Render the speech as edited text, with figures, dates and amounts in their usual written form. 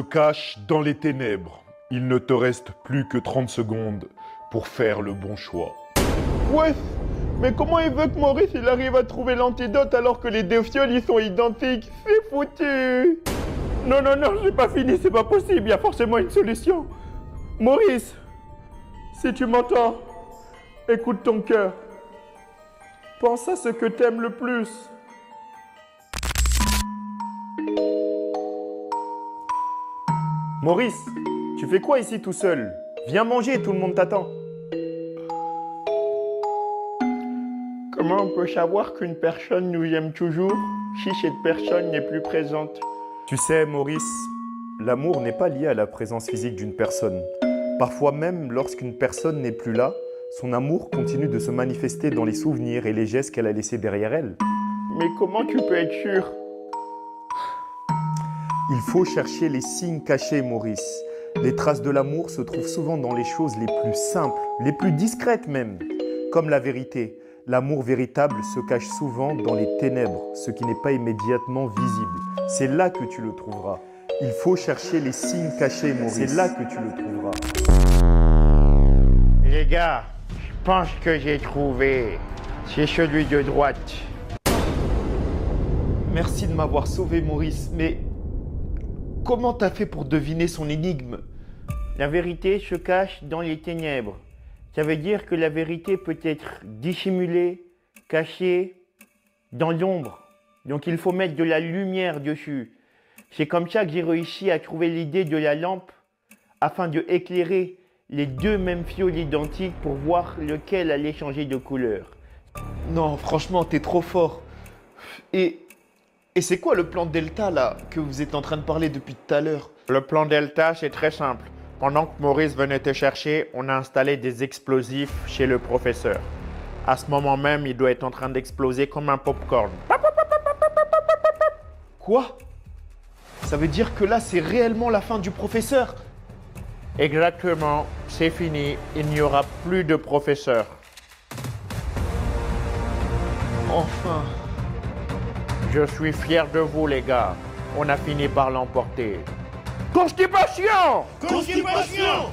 cache dans les ténèbres. Il ne te reste plus que 30 secondes pour faire le bon choix. Ouais, mais comment il veut que Maurice il arrive à trouver l'antidote alors que les deux fioles ils sont identiques? C'est foutu! Non, non, non, j'ai pas fini, c'est pas possible, il y a forcément une solution. Maurice, si tu m'entends, écoute ton cœur. Pense à ce que t'aimes le plus. Maurice, tu fais quoi ici tout seul? Viens manger, tout le monde t'attend. Comment on peut savoir qu'une personne nous aime toujours si cette personne n'est plus présente? Tu sais, Maurice, l'amour n'est pas lié à la présence physique d'une personne. Parfois même, lorsqu'une personne n'est plus là, son amour continue de se manifester dans les souvenirs et les gestes qu'elle a laissés derrière elle. Mais comment tu peux être sûr? Il faut chercher les signes cachés, Maurice. Les traces de l'amour se trouvent souvent dans les choses les plus simples, les plus discrètes même, comme la vérité. L'amour véritable se cache souvent dans les ténèbres, ce qui n'est pas immédiatement visible. C'est là que tu le trouveras. Il faut chercher les signes cachés, Maurice. C'est là que tu le trouveras. Les gars, je pense que j'ai trouvé. C'est celui de droite. Merci de m'avoir sauvé, Maurice, mais comment t'as fait pour deviner son énigme? La vérité se cache dans les ténèbres. Ça veut dire que la vérité peut être dissimulée, cachée, dans l'ombre. Donc il faut mettre de la lumière dessus. C'est comme ça que j'ai réussi à trouver l'idée de la lampe afin de éclairer les deux mêmes fioles identiques pour voir lequel allait changer de couleur. Non, franchement, t'es trop fort. Et c'est quoi le plan Delta, là, que vous êtes en train de parler depuis tout à l'heure? Le plan Delta, c'est très simple. Pendant que Maurice venait te chercher, on a installé des explosifs chez le professeur. À ce moment même, il doit être en train d'exploser comme un popcorn. Quoi? Ça veut dire que là, c'est réellement la fin du professeur? Exactement, c'est fini. Il n'y aura plus de professeur. Enfin. Je suis fier de vous, les gars. On a fini par l'emporter. Constipation! Constipation!